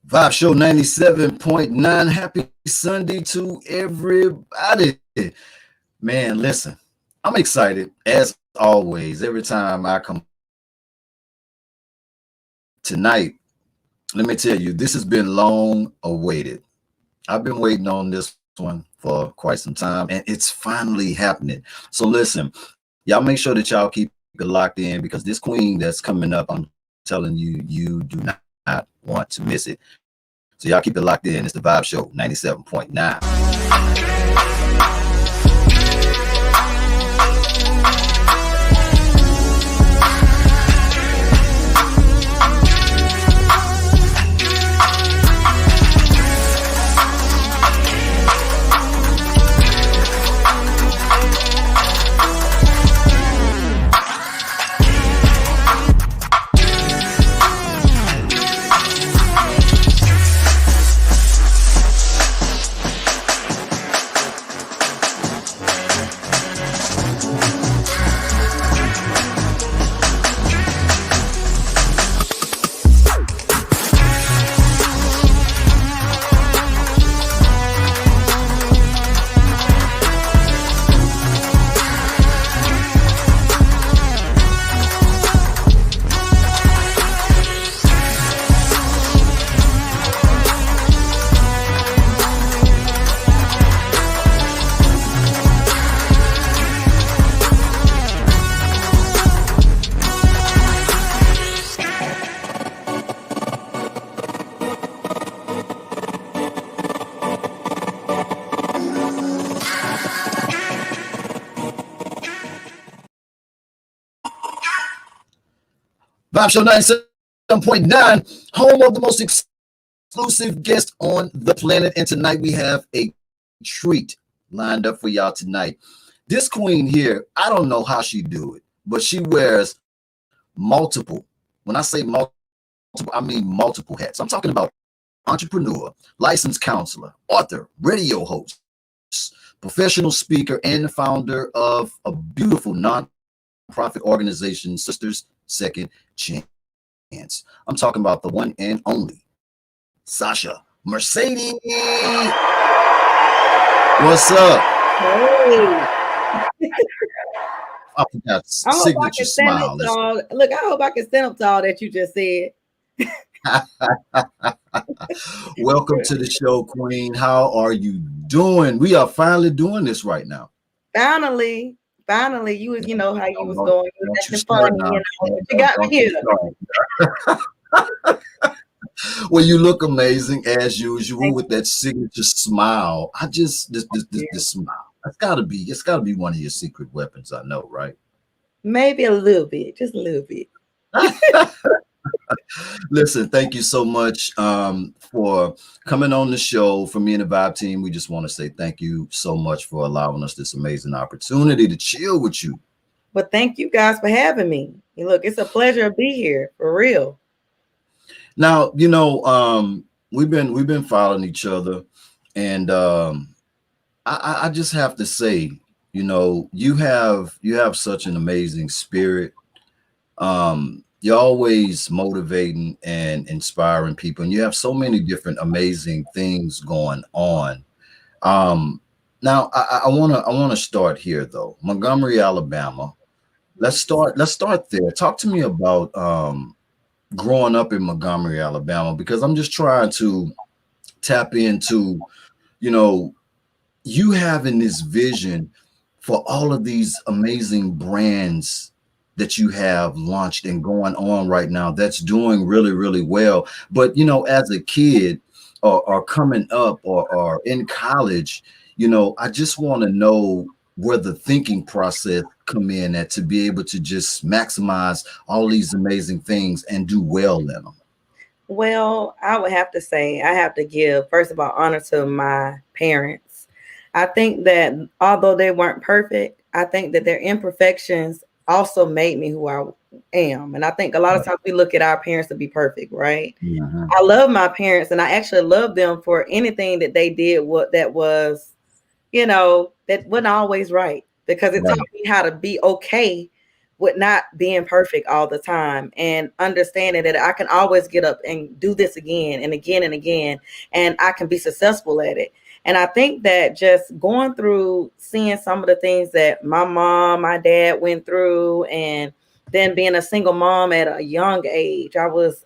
Vibe Show 97.9. Happy Sunday to everybody. Man, listen, I'm excited as always. Every time I come tonight, let me tell you, this has been long awaited. I've been waiting on this one for quite some time, and it's finally happening. So listen, y'all make sure that y'all keep it locked in because this queen that's coming up, I'm telling you, you do not want to miss it. So y'all keep it locked in. It's the Vibe Show 97.9. Vibe Show 97.9, home of the most exclusive guest on the planet. And tonight we have a treat lined up for y'all tonight. This queen here, I don't know how she do it, but she wears multiple. When I say multiple, I mean multiple hats. I'm talking about entrepreneur, licensed counselor, author, radio host, professional speaker, and founder of a beautiful nonprofit organization, Sisters Second Chance. I'm talking about the one and only Sasha Mercedes. What's up? Hey. I forgot signature smile. Look, I hope I can stand up to all that you just said. Welcome to the show, Queen. How are you doing? We are finally doing this right now. Finally, you know how you was going. You got me here. Well, you look amazing as usual with that signature smile. This smile. It's gotta be one of your secret weapons. I know, right? Maybe a little bit, just a little bit. Listen, thank you so much for coming on the show. For me and the Vibe team, we just want to say thank you so much for allowing us this amazing opportunity to chill with you. But thank you guys for having me. And look, it's a pleasure to be here, for real. Now, we've been following each other, and I just have to say, you have such an amazing spirit. You're always motivating and inspiring people, and you have so many different amazing things going on. Now I want to start here though. Montgomery, Alabama. Let's start there. Talk to me about growing up in Montgomery, Alabama, because I'm just trying to tap into, you having this vision for all of these amazing brands that you have launched and going on right now that's doing really, really well. But, as a kid or coming up or in college, I just want to know where the thinking process come in at to be able to just maximize all these amazing things and do well in them. Well, I would have to say I have to give, first of all, honor to my parents. I think that although they weren't perfect, I think that their imperfections also made me who I am. And I think a lot of times we look at our parents to be perfect, right? Mm-hmm. I love my parents, and I actually love them for anything that they did that was, that wasn't always right, because it taught me how to be okay with not being perfect all the time, and understanding that I can always get up and do this again and again and again, and I can be successful at it. And I think that just going through, seeing some of the things that my mom, my dad went through, and then being a single mom at a young age. I was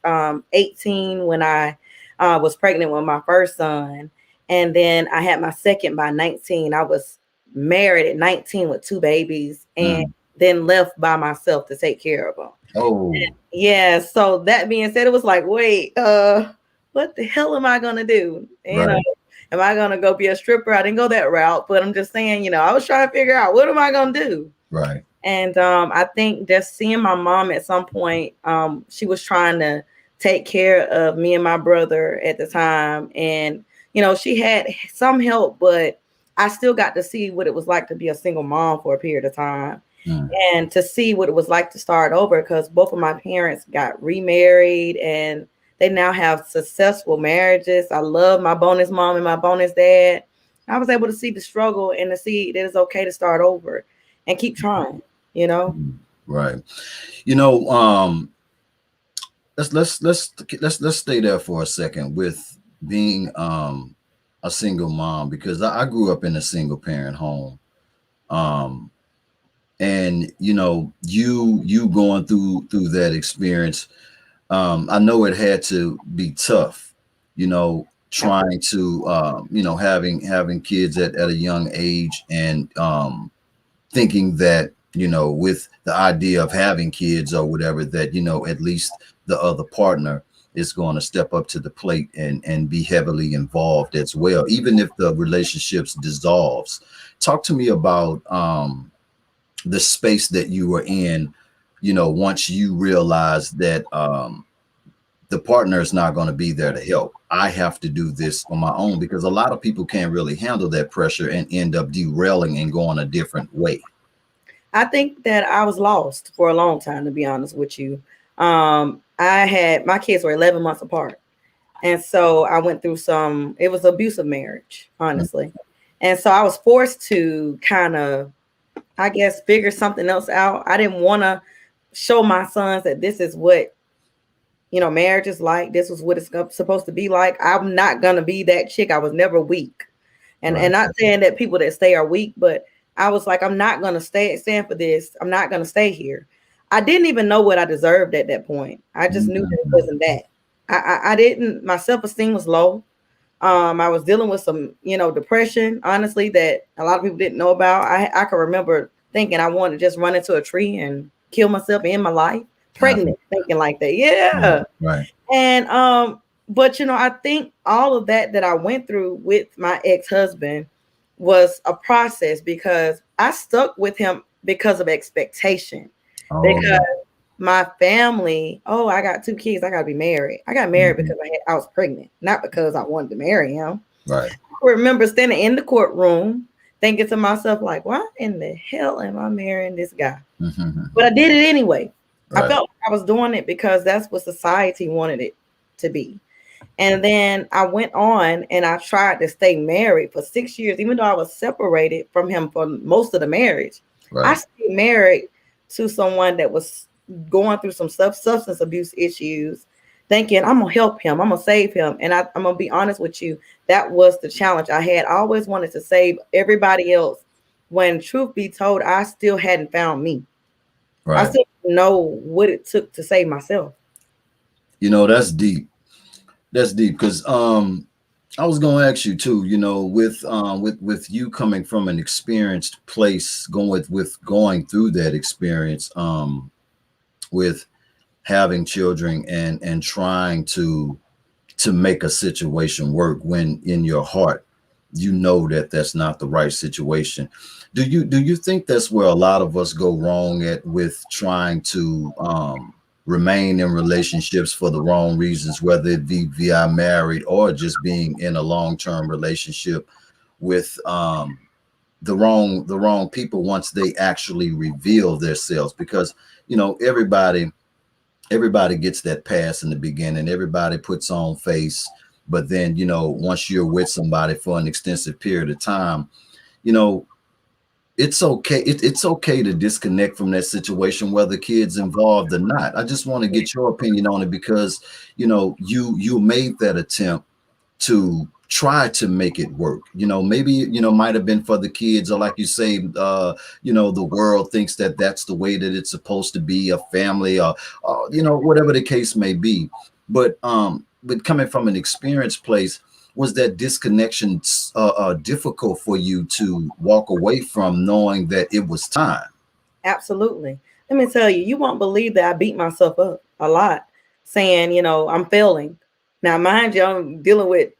18 when I was pregnant with my first son. And then I had my second by 19. I was married at 19 with two babies, and then left by myself to take care of them. Oh, Yeah. So that being said, it was like, wait, what the hell am I gonna do? right. Am I gonna go be a stripper? I didn't go that route, but I'm just saying, I was trying to figure out, what am I gonna do? Right. And I think just seeing my mom at some point, she was trying to take care of me and my brother at the time. And, she had some help, but I still got to see what it was like to be a single mom for a period of time, and to see what it was like to start over, because both of my parents got remarried and they now have successful marriages. I love my bonus mom and my bonus dad. I was able to see the struggle and to see that it's okay to start over and keep trying. Right. You know, let's stay there for a second with being a single mom, because I grew up in a single parent home. And you going through that experience, I know it had to be tough, trying to having kids at a young age, and thinking that, with the idea of having kids or whatever, that, at least the other partner is going to step up to the plate and be heavily involved as well, even if the relationships dissolves. Talk to me about the space that you were in, once you realized that the partner is not going to be there to help. I have to do this on my own, because a lot of people can't really handle that pressure and end up derailing and going a different way. I think that I was lost for a long time, to be honest with you. My kids were 11 months apart. And so I went through it was abusive marriage, honestly. And so I was forced to kind of, I guess, figure something else out. I didn't want to show my sons that this is what, marriage is like. This is what it's supposed to be like. I'm not going to be that chick. I was never weak. And not saying that people that stay are weak, but I was like, I'm not going to stand for this. I'm not going to stay here. I didn't even know what I deserved at that point. I just knew that it wasn't that. I didn't, my self-esteem was low. I was dealing with some, depression, honestly, that a lot of people didn't know about. I can remember thinking I wanted to just run into a tree and kill myself and end my life. Pregnant, thinking like that. Yeah. Right. And but I think all of that I went through with my ex-husband was a process, because I stuck with him because of expectation. Because my family, I got two kids, I gotta be married. I got married because I was pregnant, not because I wanted to marry him. Right. I remember standing in the courtroom thinking to myself, like, why in the hell am I marrying this guy? But I did it anyway. I felt like I was doing it because that's what society wanted it to be. And then I went on and I tried to stay married for 6 years, even though I was separated from him for most of the marriage. I stayed married to someone that was going through some substance abuse issues, thinking I'm gonna help him, I'm gonna save him. And I'm gonna be honest with you, that was the challenge I had. I always wanted to save everybody else, when truth be told, I still hadn't found me. I still didn't know what it took to save myself. That's deep. That's deep, because I was going to ask you too, with you coming from an experienced place, going through that experience, with having children and trying to make a situation work, when in your heart that that's not the right situation. Do you think that's where a lot of us go wrong with trying to remain in relationships for the wrong reasons, whether it be via married or just being in a long-term relationship with the wrong people, once they actually reveal themselves? Because everybody gets that pass in the beginning. Everybody puts on face, but then once you're with somebody for an extensive period of time, it's okay. It's okay to disconnect from that situation, whether kids involved or not. I just want to get your opinion on it because you made that attempt to try to make it work. Maybe might have been for the kids, or like you say, the world thinks that that's the way that it's supposed to be, a family, or whatever the case may be. But coming from an experienced place, was that disconnection difficult for you to walk away from, knowing that it was time? Absolutely. Let me tell you, you won't believe that I beat myself up a lot saying, I'm failing. Now, mind you, I'm dealing with,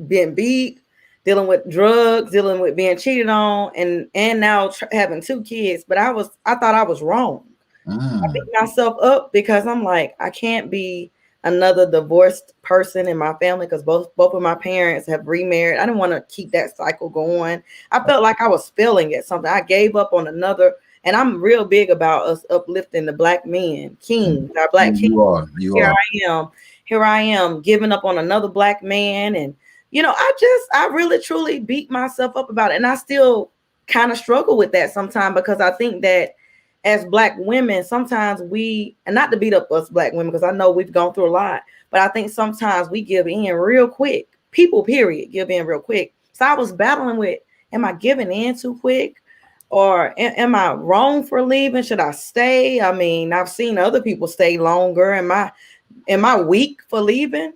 being beat, dealing with drugs, dealing with being cheated on, and now having two kids. But I thought I was wrong. I beat Mm, myself up because I'm like, I can't be another divorced person in my family because both of my parents have remarried. I didn't want to keep that cycle going. I felt like I was failing at something. I gave up on another, and I'm real big about us uplifting the black men, mm. kings, our black kings. You Here are. I am, here I am giving up on another black man, and I really truly beat myself up about it, and I still kind of struggle with that sometimes because I think that as black women, sometimes and not to beat up us black women, because I know we've gone through a lot, but I think sometimes we give in real quick. People, period, give in real quick. So I was battling with, am I giving in too quick? Or am I wrong for leaving? Should I stay? I mean, I've seen other people stay longer. Am I weak for leaving?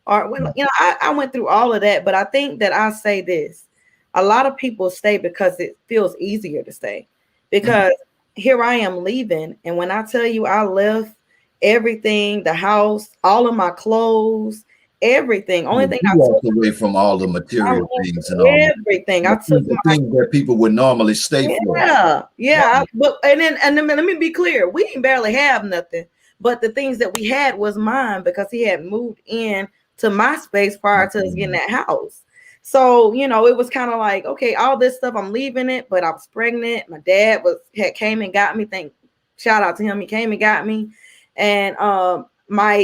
Or I went through all of that, but I think that I say this. A lot of people stay because it feels easier to stay. Mm. Because here I am leaving, and when I tell you I left everything, the house, all of my clothes, everything. Only You thing I took, walked away from all the I material things and all left everything. I took the things that people would normally stay for. yeah, yeah. Right. But and then let me be clear. We didn't barely have nothing, but the things that we had was mine because he had moved in to my space prior to us getting Mm, that house. So it was kind of like, okay, all this stuff, I'm leaving it, but I was pregnant. My dad had came and got me. Shout out to him. He came and got me, and my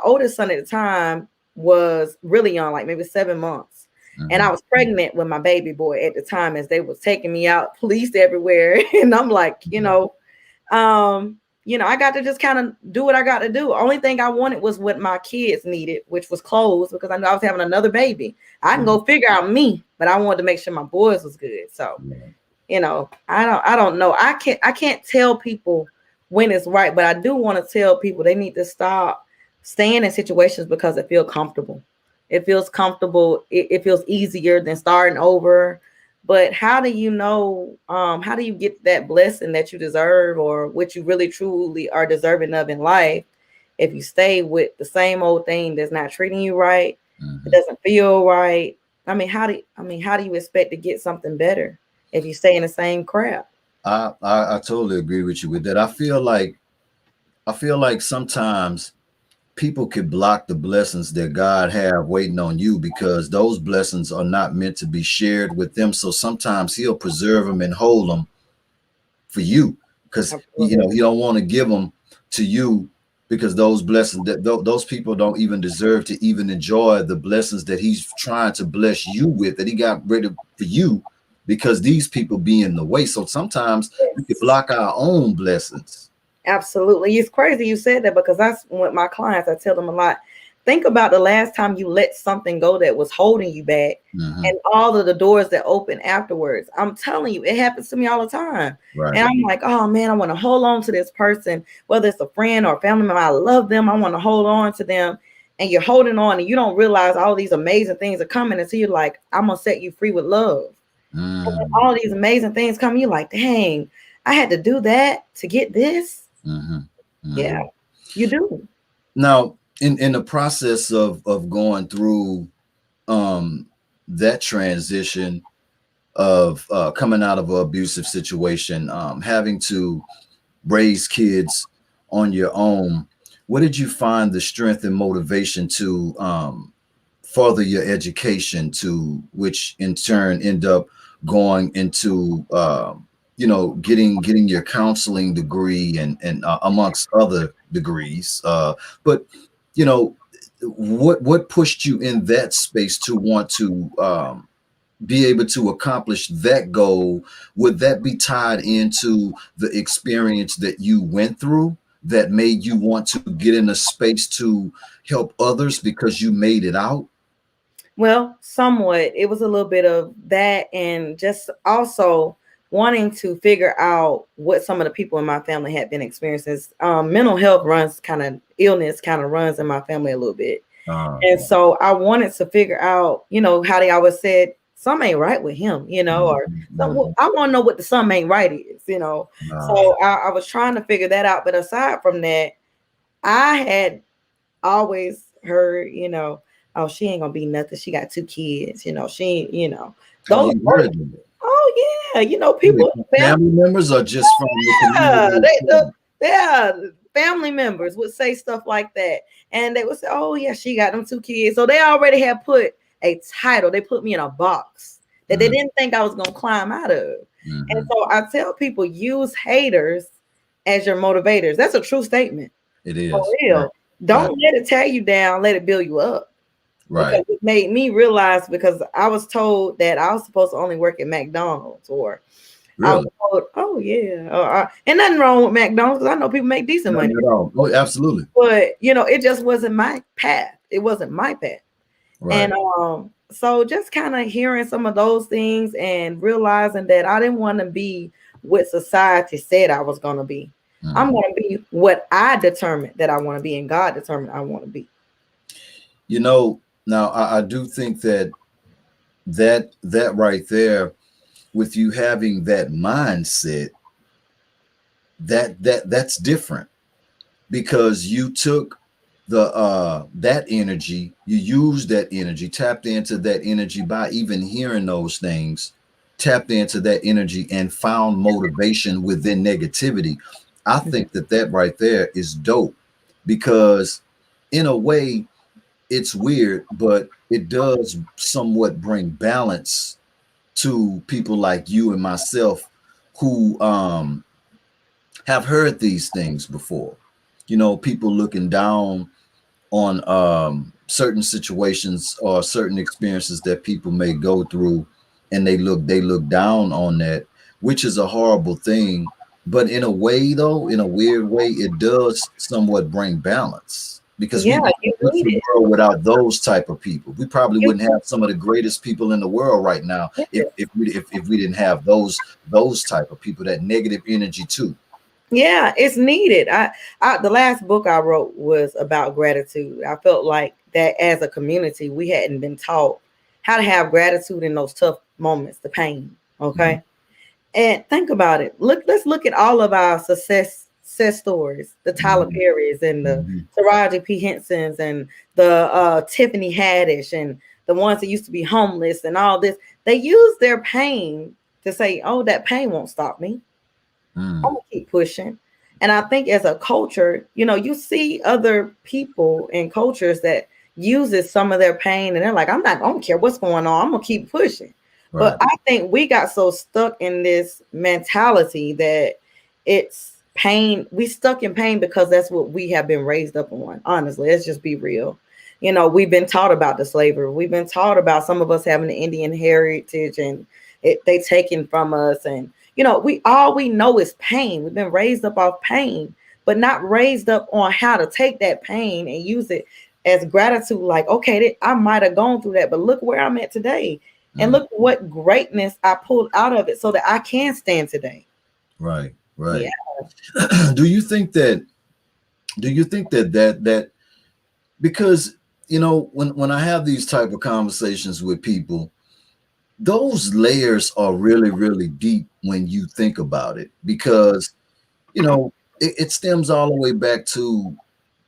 oldest son at the time was really young, like maybe 7 months, and I mhm. was pregnant with my baby boy at the time as they was taking me out, police everywhere. And I'm like, I got to just kind of do what I got to do. Only thing I wanted was what my kids needed, which was clothes, because I knew I was having another baby. I can Mhm. go figure out me, but I wanted to make sure my boys was good. So, Right. I don't know. I can't tell people when it's right, but I do want to tell people they need to stop staying in situations because it feels comfortable. It feels comfortable. It feels easier than starting over. But how do you know? How do you get that blessing that you deserve, or what you really truly are deserving of in life, if you stay with the same old thing that's not treating you right? It Mhm. doesn't feel right. I mean, how do you expect to get something better if you stay in the same crap? I totally agree with you with that. I feel like sometimes people could block the blessings that God have waiting on you because those blessings are not meant to be shared with them. So sometimes He'll preserve them and hold them for you because Absolutely. He don't want to give them to you because those blessings that those people don't even deserve to even enjoy the blessings that He's trying to bless you with, that He got ready for you, because these people be in the way. So sometimes we could Yes. block our own blessings. Absolutely. It's crazy you said that because that's what my clients, I tell them a lot. Think about the last time you let something go that was holding you back Hmm. and all of the doors that open afterwards. I'm telling you, it happens to me all the time. Right. And I'm like, oh man, I want to hold on to this person, whether it's a friend or a family member. I love them. I want to hold on to them. And you're holding on and you don't realize all these amazing things are coming until you're like, I'm going to set you free with love. And then Mm. all these amazing things come, you're like, dang, I had to do that to get this. Hmm. Yeah, Hmm. you do. Now, in the process of going through um that transition of coming out of an abusive situation, having to raise kids on your own, where did you find the strength and motivation to further your education, to which in turn end up going into getting your counseling degree and amongst other degrees, but what pushed you in that space to want to be able to accomplish that goal, would that be tied into the experience that you went through that made you want to get in a space to help others because you made it out? Well, somewhat. It was a little bit of that, and just also wanting to figure out what some of the people in my family had been experiencing. Mental health runs kind of illness kind of runs in my family a little bit. Uh, And so I wanted to figure out, how they always said, some ain't right with him, or some, mhm, I want to know what the some ain't right is. uh, So I was trying to figure that out. But aside from that, I had always heard, oh, she ain't gonna be nothing. She got two kids, she, have those, you heard of it? oh yeah, Wait, people, family, family members or just from the yeah, community itself? yeah, family members would say stuff like that, and they would say, "Oh yeah, she got them two kids." So they already had put a title. They put me in a box that they Mm, didn't think I was gonna climb out of. And mhm. so I tell people, use haters as your motivators. That's a true statement. It For is. Right. real. Right. Don't let it tear you down. Let it build you up. Because Right. it made me realize, because I was told that I was supposed to only work at McDonald's, or I was Really. told, oh yeah, and nothing wrong with McDonald's because I know people make decent money. Nothing at all. Oh, absolutely. But it just wasn't my path. It wasn't my path. And Right. so just kind of hearing some of those things and realizing that I didn't want to be what society said I was going to be. I'm Mhm. going to be what I determined that I want to be, and God determined I want to be. You know, now I do think that that right there, with you having that mindset, that's different because you took the that energy, you used that energy, tapped into that energy by even hearing those things, tapped into that energy and found motivation within negativity. I think that that right there is dope because in a way it's weird, but it does somewhat bring balance to people like you and myself who have heard these things before. You know, people looking down on certain situations or certain experiences that people may go through, and they look down on that, which is a horrible thing. But in a way, though, in a weird way, it does somewhat bring balance because Yeah, you what's need the it. world without those type of people? We probably You, wouldn't have some of the greatest people in the world right now if yes. if we didn't have those type of people, that negative energy too. Yeah, it's needed. I the last book I wrote was about gratitude. I felt like that as a community, we hadn't been taught how to have gratitude in those tough moments, the pain. Mhm, Okay. And think about it. Let's look at all of our success stories, the Tyler mhm, Perrys and the mhm. Taraji P. Hensons and the Tiffany Haddish and the ones that used to be homeless and all this. They use their pain to say, "Oh, that pain won't stop me. I'm Mm, gonna keep pushing." And I think as a culture, you see other people and cultures that uses some of their pain, and they're like, I don't care what's going on. I'm gonna keep pushing. But right. I think we got so stuck in this mentality that it's pain. We stuck in pain because that's what we have been raised up on. Honestly, let's just be real. We've been taught about the slavery. We've been taught about some of us having the Indian heritage, and they taken from us, and we know is pain. We've been raised up off pain, but not raised up on how to take that pain and use it as gratitude. Like, okay, I might have gone through that, but look where I'm at today. And Mm, look what greatness I pulled out of it so that I can stand today. right. Yeah. Right. do you think that that because when I have these type of conversations with people, those layers are really really deep when you think about it, because you know it stems all the way back to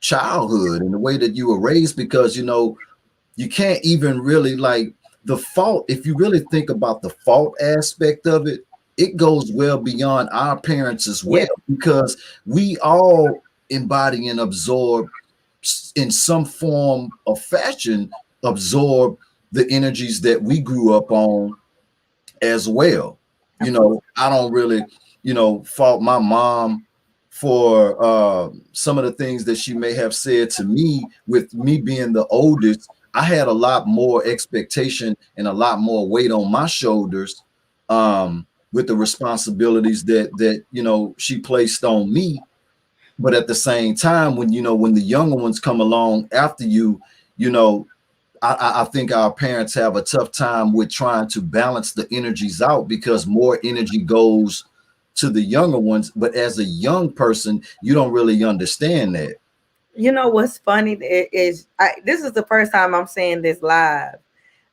childhood and the way that you were raised, because you can't even really, like, the fault, if you really think about the fault aspect of it, it goes well beyond our parents as well, Yeah. because we all embody and absorb in some form of fashion, absorb the energies that we grew up on as well. Absolutely. I don't really, fault my mom for some of the things that she may have said to me, with me being the oldest. I had a lot more expectation and a lot more weight on my shoulders, with the responsibilities that she placed on me. But at the same time, when the younger ones come along after you, you know, I think our parents have a tough time with trying to balance the energies out, because more energy goes to the younger ones. But as a young person, you don't really understand that. You know what's funny is this is the first time I'm saying this live,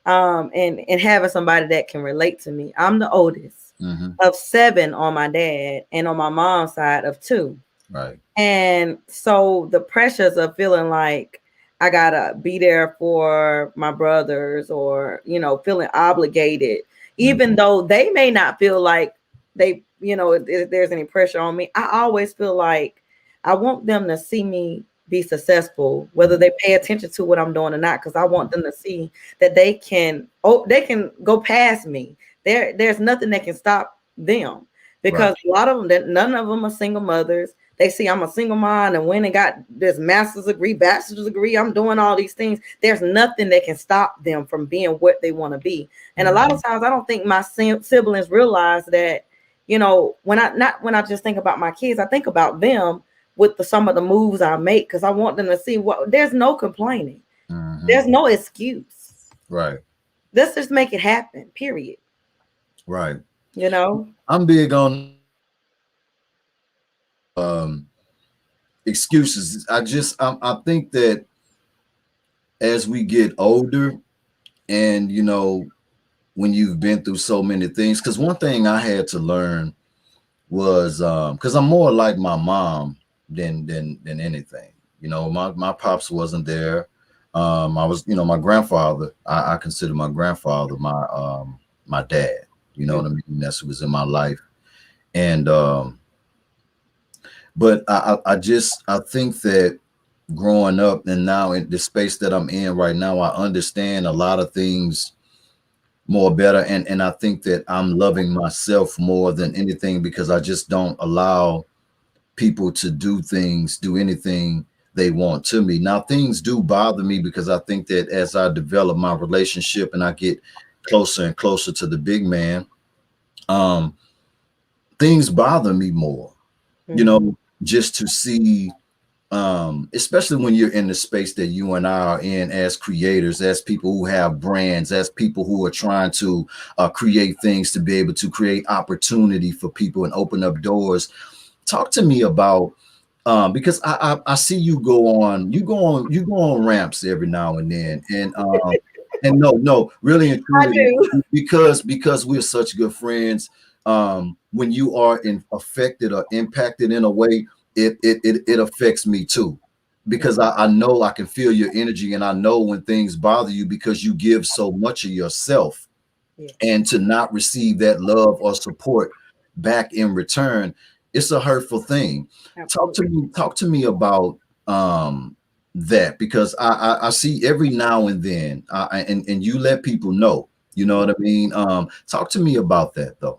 and having somebody that can relate to me. I'm the oldest Mm-hmm. of 7 on my dad, and on my mom's side of 2. Right. And so the pressures of feeling like I gotta be there for my brothers, or feeling obligated, even though they may not feel like if there's any pressure on me. I always feel like I want them to see me be successful, whether they pay attention to what I'm doing or not, because I want them to see that they can go past me. There's nothing that can stop them, because Right. a lot of them, none of them are single mothers. They see I'm a single mom and went and got this master's degree, bachelor's degree. I'm doing all these things. There's nothing that can stop them from being what they want to be. And a lot of times I don't think my siblings realize that, when I just think about my kids, I think about them with some of the moves I make, because I want them to see there's no complaining. Mm-hmm. There's no excuse. Right. Let's just make it happen, period. Right. I'm big on excuses. I think that as we get older, and when you've been through so many things, because one thing I had to learn was, because I'm more like my mom than anything. My pops wasn't there. I was, my grandfather. I consider my grandfather my dad. You know what I mean? That's who was in my life. And but I think that growing up, and now in the space that I'm in right now, I understand a lot of things more better, and I think that I'm loving myself more than anything, because I just don't allow people to do anything they want to me. Now, things do bother me, because I think that as I develop my relationship and I get closer and closer to the big man, things bother me more, just to see, especially when you're in the space that you and I are in, as creators, as people who have brands, as people who are trying to create things to be able to create opportunity for people and open up doors. Talk to me about, because I see you go on ramps every now and then, and no, really and I truly, do. because we're such good friends. When you are affected or impacted in a way, it affects me too, because I know I can feel your energy, and I know when things bother you, because you give so much of yourself, and to not receive that love or support back in return, it's a hurtful thing. Absolutely. Talk to me about that, because I see every now and then, and you let people know, you know what I mean. Talk to me about that though.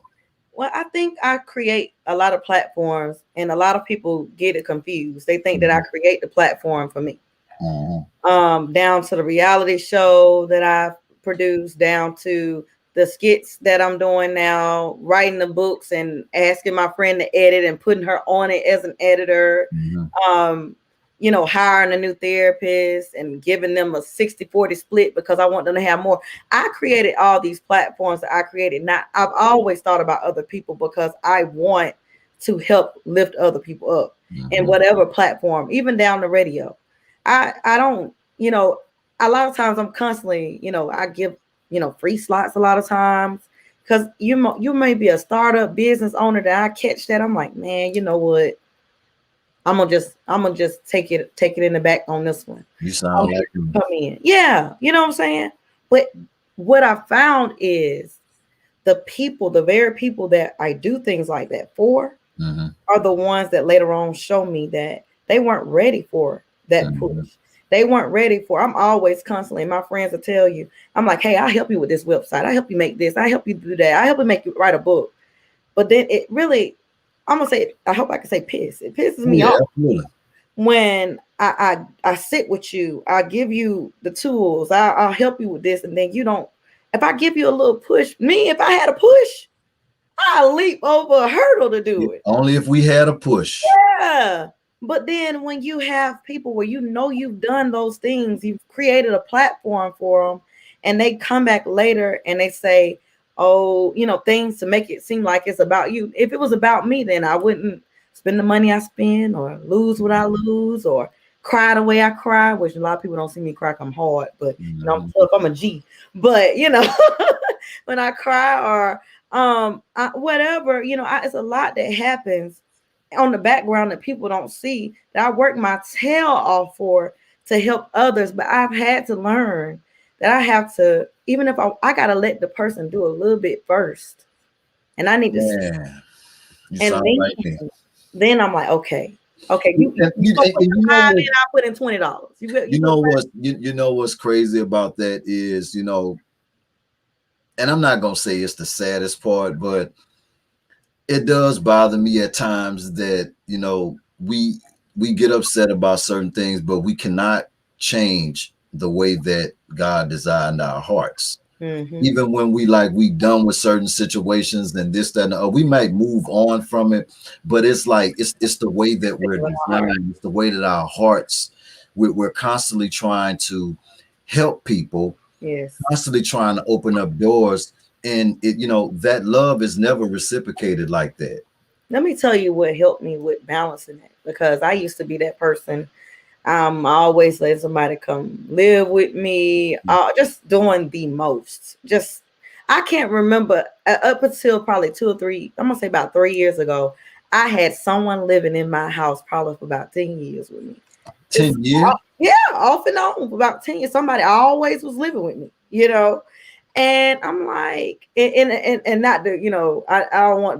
Well, I think I create a lot of platforms, and a lot of people get it confused. They think that I create the platform for me. Down to the reality show that I've produced, down to the skits that I'm doing now, writing the books and asking my friend to edit and putting her on it as an editor. Hiring a new therapist and giving them a 60-40 split because I want them to have more. I created all these platforms that I created. Not, I've always thought about other people, because I want to help lift other people up in whatever platform, even down the radio. I don't, a lot of times I'm constantly, I give, free slots a lot of times, because you may be a startup business owner that I catch that I'm like, man, you know what? I'm gonna just take it in the back on this one. You sound like come in. Yeah, you know what I'm saying? But what I found is the very people that I do things like that for are the ones that later on show me that they weren't ready for that push. They weren't ready for. I'm always constantly, my friends will tell you, I'm like, hey, I'll help you with this website. I help you make this. I help you do that. I help you make you write a book. But then it really, I'm gonna say, I hope I can say piss. It pisses me off absolutely. when I sit with you. I give you the tools. I'll help you with this, and then you don't. If I give you a little push, if I had a push, I'll leap over a hurdle to do it. Only if we had a push. Yeah. But then when you have people where you know you've done those things, you've created a platform for them, and they come back later and they say, oh, things to make it seem like it's about you. If it was about me, then I wouldn't spend the money I spend or lose what I lose or cry the way I cry, which a lot of people don't see me cry. I'm hard, but I'm tough. I'm a G. But when I cry or whatever, it's a lot that happens on the background that people don't see that I work my tail off for to help others. But I've had to learn that I have to, even if I got to let the person do a little bit first, and I need to see. You And sound like me. then I'm like, okay, you put in I put in $20. You know what's crazy about that is, and I'm not gonna say it's the saddest part, but it does bother me at times that we get upset about certain things, but we cannot change the way that God designed our hearts. Even when we done with certain situations and this, that, and we might move on from it, but it's like it's the way that we're designed, it's the way that our hearts, we're constantly trying to help people, constantly trying to open up doors, and that love is never reciprocated like that. Let me tell you what helped me with balancing it, because I used to be that person. I always let somebody come live with me, just doing the most. Just, I can't remember up until probably 2 or 3, I'm gonna say about 3 years ago, I had someone living in my house probably for about 10 years with me. 10 years? Yeah, off and on for about 10 years. Somebody always was living with me, And I'm like, and not the, I don't want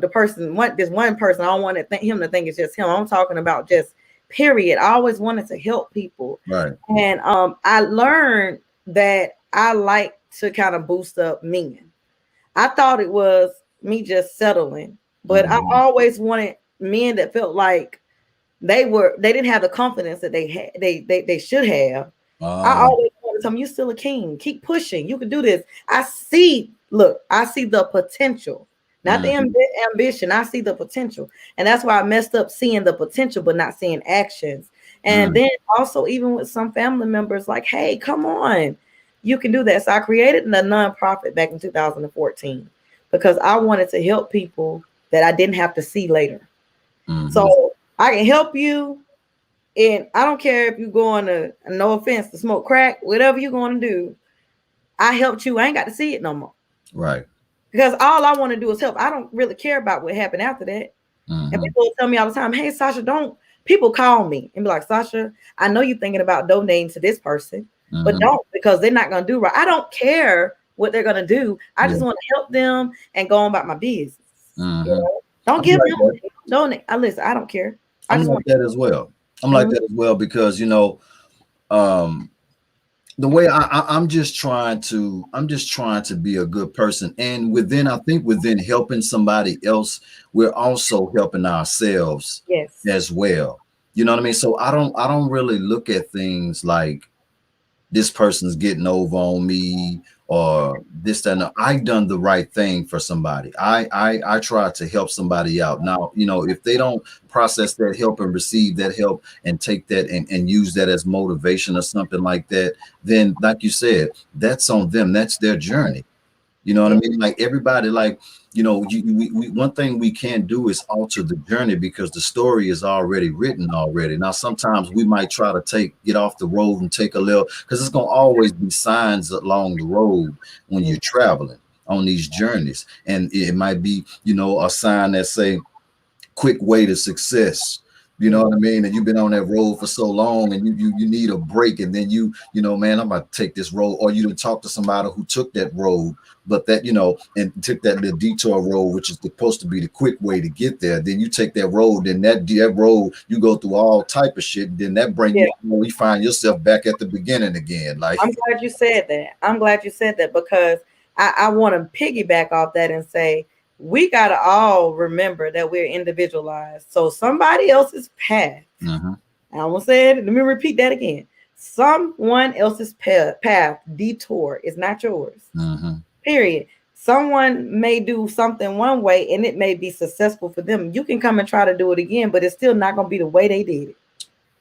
this one person. I don't want him to think it's just him. I'm talking about just period. I always wanted to help people. Right. And I learned that I like to kind of boost up men. I thought it was me just settling, but I always wanted men that felt like they didn't have the confidence that they should have. I always want to tell them, you're still a king. Keep pushing. You can do this. I see the potential, not the ambition. I see the potential. And that's why I messed up seeing the potential, but not seeing actions. And then also, even with some family members, like, hey, come on, you can do that. So I created a nonprofit back in 2014 because I wanted to help people that I didn't have to see later. So I can help you. And I don't care if you're going to, no offense, to smoke crack, whatever you're going to do. I helped you. I ain't got to see it no more. Right. Because all I want to do is help. I don't really care about what happened after that. And people tell me all the time, hey, Sasha, people call me and be like, Sasha, I know you're thinking about donating to this person, but don't, because they're not going to do right. I don't care what they're going to do. I just want to help them and go on about my business. Don't give them money. Donate. Listen, I don't care. I'm like that as well. I'm like that as well because the way I'm just trying to be a good person, and I think within helping somebody else, we're also helping ourselves as well. You know what I mean? So I don't really look at things like this person's getting over on me or this, that, and I've done the right thing for somebody. I try to help somebody out. Now, if they don't process that help and receive that help and take that and use that as motivation or something like that, then like you said, that's on them. That's their journey. You know what I mean? Like everybody, one thing we can't do is alter the journey because the story is already written already. Now, sometimes we might try to get off the road and take a little, because it's going to always be signs along the road when you're traveling on these journeys. And it might be, a sign that say, quick way to success. You know what I mean? And you've been on that road for so long and you need a break. And then man, I'm about to take this road. Or you didn't talk to somebody who took that road, but that, and took that little detour road, which is supposed to be the quick way to get there. Then you take that road, then that road, you go through all type of shit. And then that brings you find yourself back at the beginning again. Like, I'm glad you said that because I want to piggyback off that and say, we got to all remember that we're individualized. So somebody else's path, I almost said it. Let me repeat that again. Someone else's path, detour is not yours. Mm-hmm. Period. Someone may do something one way and it may be successful for them. You can come and try to do it again, but it's still not going to be the way they did it.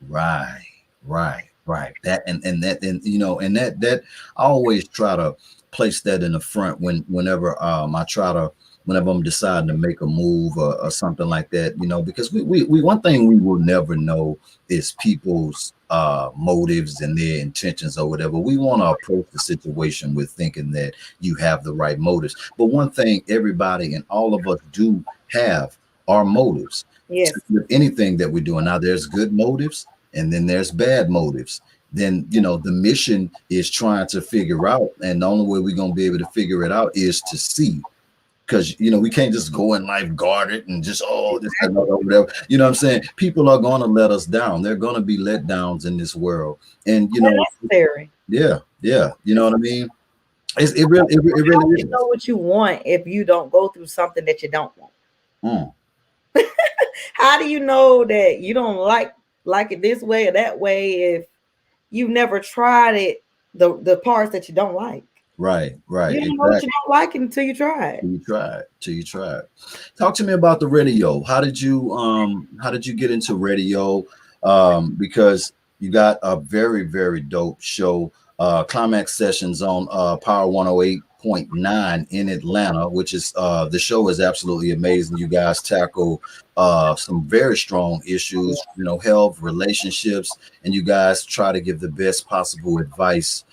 Right, right. That and that and and that I always try to place that in the front whenever I try to whenever I'm deciding to make a move or something like that, because we one thing we will never know is people's motives and their intentions or whatever. We want to approach the situation with thinking that you have the right motives. But one thing everybody and all of us do have are motives Yes. with anything that we're doing. Now there's good motives and then there's bad motives. Then the mission is trying to figure out, and the only way we're going to be able to figure it out is to see, because we can't just go in life guarded and just this and that, whatever. You know what I'm saying? People are going to let us down. They're going to be let downs in this world, and Necessary. yeah, you know what I mean. It really You know what you want if you don't go through something that you don't want. How do you know that you don't like it this way or that way if you've never tried it, the parts that you don't like? Right. You don't know what you don't like until you try it. Till you try it. Talk to me about the radio. How did you get into radio? Because you got a very, very dope show, Climax Sessions on Power 108.9 in Atlanta, which is the show is absolutely amazing. You guys tackle some very strong issues, health, relationships, and you guys try to give the best possible advice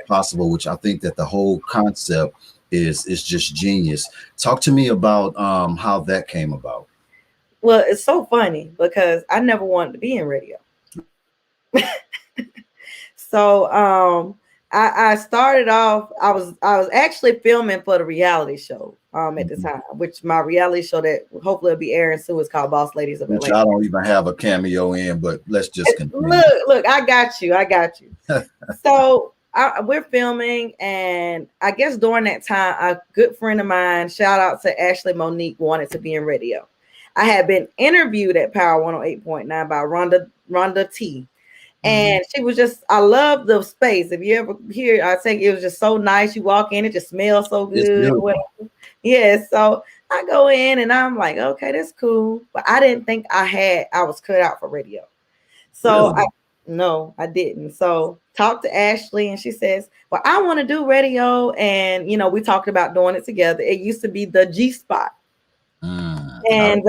possible, which I think that the whole concept is just genius. Talk to me about how that came about. Well, it's so funny because I never wanted to be in radio. So I started off, I was actually filming for the reality show at the time, which my reality show that hopefully will be airing soon is called Boss Ladies of Atlanta. Which I don't even have a cameo in, but let's just continue. Look, I got you. So we're filming, and I guess during that time, a good friend of mine, shout out to Ashley Monique, wanted to be in radio. I had been interviewed at Power 108.9 by Rhonda T. And she was just, I love the space. If you ever hear, I think it was just so nice. You walk in, it just smells so good. Yeah, so I go in and I'm like, okay, that's cool. But I didn't think I was cut out for radio. So really? I didn't. So talked to Ashley and she says, well, I want to do radio. And, we talked about doing it together. It used to be the G Spot. And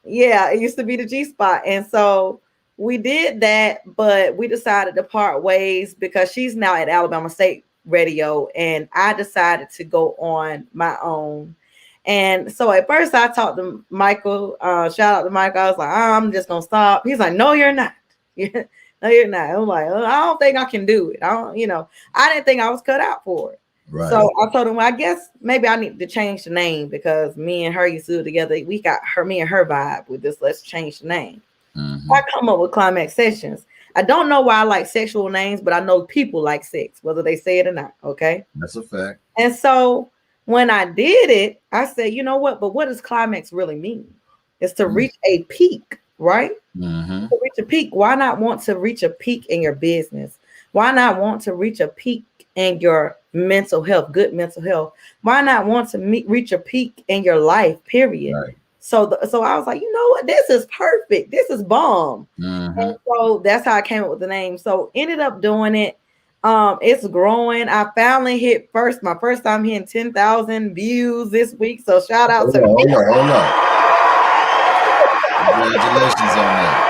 it used to be the G Spot. And so we did that, but we decided to part ways because she's now at Alabama State Radio and I decided to go on my own. And so at first I talked to Michael, shout out to Michael. I was like, I'm just going to stop. He's like, no, you're not. No, you're not. I'm like, I don't think I can do it. I didn't think I was cut out for it. Right. So I told him, well, I guess maybe I need to change the name because me and her used to do it together. We got me and her vibe with this. Let's change the name. I come up with Climax Sessions. I don't know why I like sexual names, but I know people like sex, whether they say it or not. Okay. That's a fact. And so when I did it, I said, you know what? But what does climax really mean? It's to reach a peak, right? To reach a peak. Why not want to reach a peak in your business? Why not want to reach a peak in your mental health, good mental health? Why not want to reach a peak in your life, period? Right. So I was like, you know what? This is perfect. This is bomb. And so that's how I came up with the name. So ended up doing it. It's growing. I finally hit my first time hitting 10,000 views this week. So shout out to hold on. Congratulations on that.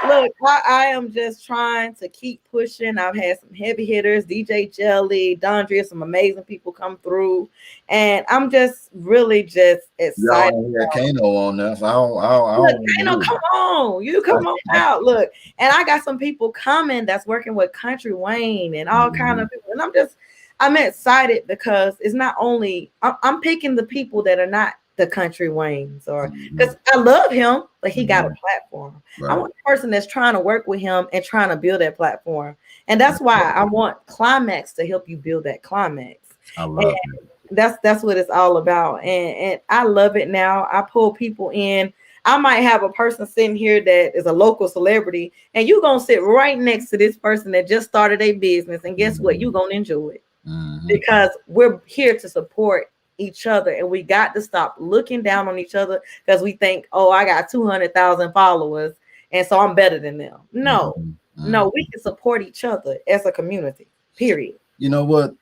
Look, I am just trying to keep pushing. I've had some heavy hitters, DJ Jelly, Dondria, some amazing people come through, and I'm just really just excited. Yeah, Kano on that. I don't Kano, come on, you come on out. Look, and I got some people coming that's working with Country Wayne and all kind of people, and I'm excited because it's not only I'm picking the people that are not the Country Waynes, or because I love him, but he got a platform. Right. I want a person that's trying to work with him and trying to build that platform, and that's why I want Climax to help you build that climax. I love it. That's what it's all about, and I love it now. I pull people in. I might have a person sitting here that is a local celebrity, and you're gonna sit right next to this person that just started a business, and guess what? You're gonna enjoy it because we're here to support each other, and we got to stop looking down on each other because we think, oh, I got 200,000 followers, and so I'm better than them. No, no, we can support each other as a community. Period. You know what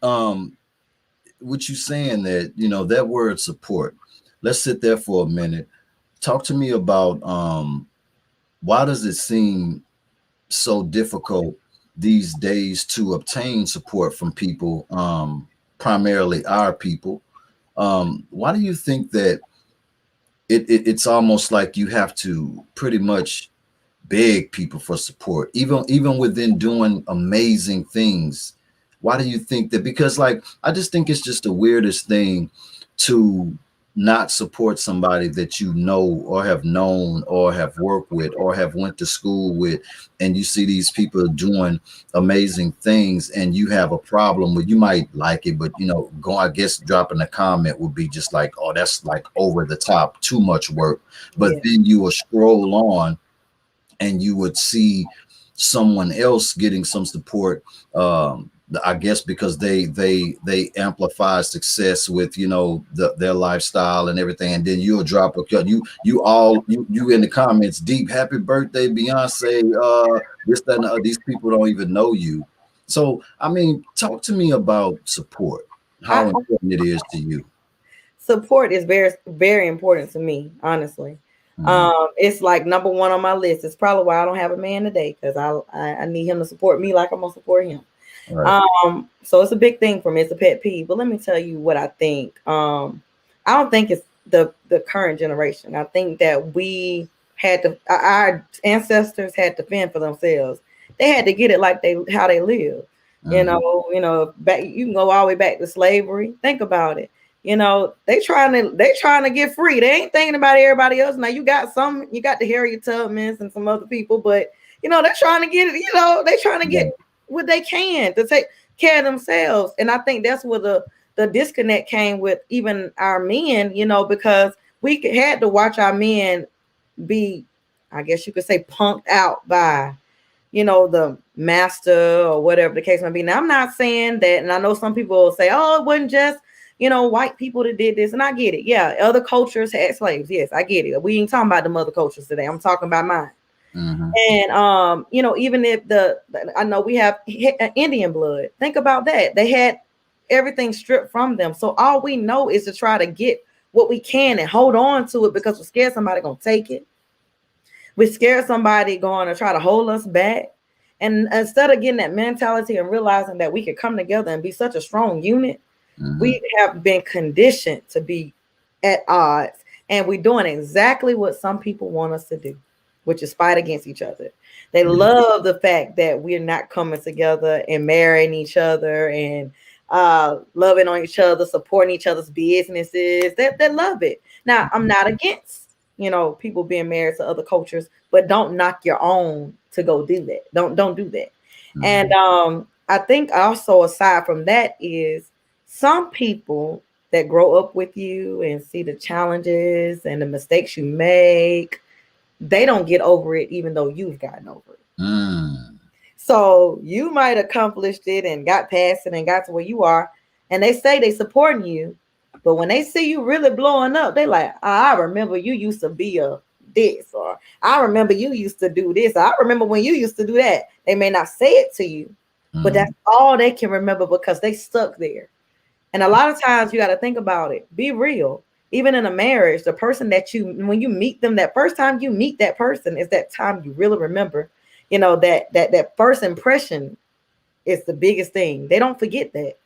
you saying that, that word support. Let's sit there for a minute. Talk to me about why does it seem so difficult these days to obtain support from people, primarily our people? Why do you think that it's almost like you have to pretty much beg people for support, even within doing amazing things? Why do you think that? Because like I just think it's just the weirdest thing to not support somebody that you know or have known or have worked with or have went to school with, and you see these people doing amazing things and you have a problem with. You might like it, but go, I guess dropping a comment would be just like, oh, that's like over the top, too much work. But then you will scroll on and you would see someone else getting some support, I guess because they amplify success with their lifestyle and everything, and then you'll drop a cut. You in the comments deep, happy birthday Beyonce, this, that, and the other. These people don't even know you. So I mean, talk to me about support, how important it is to you. Support is very, very important to me, honestly. It's like number one on my list. It's probably why I don't have a man today, because I need him to support me like I'm gonna support him. Right. So it's a big thing for me. It's a pet peeve. But let me tell you what I think. I don't think it's the current generation. I think that we had to, our ancestors had to fend for themselves. They had to get it like how they live. Back, you can go all the way back to slavery. Think about it. They trying to get free. They ain't thinking about everybody else. Now you got the Harriet Tubmans and some other people, but they're trying to get it. They're trying to get what they can to take care of themselves. And I think that's where the disconnect came with even our men, because we had to watch our men be, I guess you could say, punked out by the master or whatever the case may be. Now, I'm not saying that, and I know some people will say, oh, it wasn't just, white people that did this, and I get it. Yeah, other cultures had slaves. Yes, I get it. We ain't talking about the other cultures today. I'm talking about mine. And, even if I know we have Indian blood, think about that. They had everything stripped from them. So all we know is to try to get what we can and hold on to it, because we're scared somebody gonna take it. We're scared somebody going to try to hold us back. And instead of getting that mentality and realizing that we could come together and be such a strong unit, we have been conditioned to be at odds. And we're doing exactly what some people want us to do, which is fight against each other. They love the fact that we're not coming together and marrying each other and loving on each other, supporting each other's businesses. They love it. Now, I'm not against people being married to other cultures, but don't knock your own to go do that. Don't do that. And I think also, aside from that, is some people that grow up with you and see the challenges and the mistakes you make, they don't get over it, even though you've gotten over it. So you might have accomplished it and got past it and got to where you are, and they say they supporting you, but when they see you really blowing up, they like, I remember you used to be a this, or I remember you used to do this. I remember when you used to do that. They may not say it to you, but that's all they can remember because they stuck there. And a lot of times you got to think about it. Be real. Even in a marriage, the person that when you meet them, that first time you meet that person is that time you really remember. That first impression is the biggest thing. They don't forget that.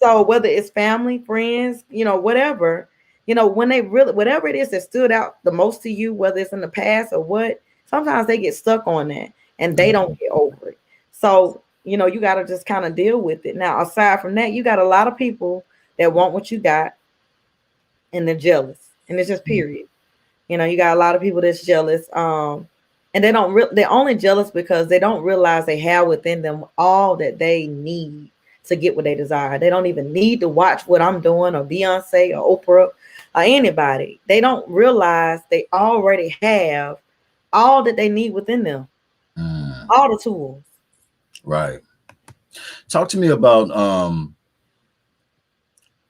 So whether it's family, friends, whatever, when they really, whatever it is that stood out the most to you, whether it's in the past or what, sometimes they get stuck on that and they don't get over it. So, you got to just kind of deal with it. Now, aside from that, you got a lot of people that want what you got and they're jealous, and it's just period. You got a lot of people that's jealous. And they're only jealous because they don't realize they have within them all that they need to get what they desire. They don't even need to watch what I'm doing or Beyonce or Oprah or anybody, they don't realize they already have all that they need within them, Mm, all the tools. right. Talk to me about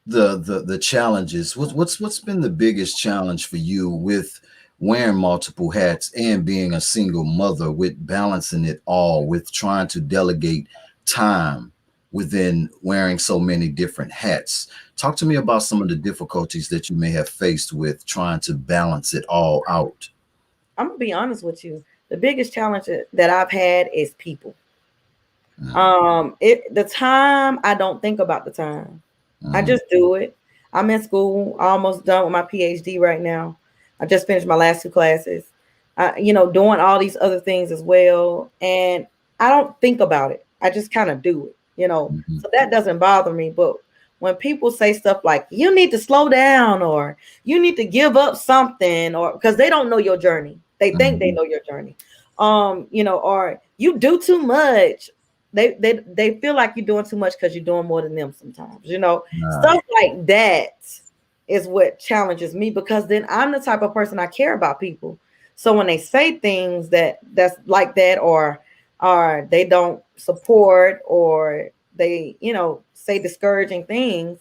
the challenges. What's been the biggest challenge for you with wearing multiple hats and being a single mother, with balancing it all, with trying to delegate time within wearing so many different hats? Talk to me about some of the difficulties that you may have faced with trying to balance it all out. I'm gonna be honest with you. The biggest challenge that I've had is people. Mm, The time, I don't think about the time. I mm, just do it. I'm in school, almost done with my PhD right now. I just finished my last two classes. Doing all these other things as well, and I don't think about it. I just kind of do it. mhm, So that doesn't bother me. But when people say stuff like "you need to slow down" or "you need to give up something," or because they don't know your journey, they think they mhm. know your journey. Or "you do too much." They feel like you're doing too much because you're doing more than them sometimes. Nah. Stuff like that is what challenges me, because then I'm the type of person, I care about people. So when they say things that's like that, or they don't support, or they say discouraging things,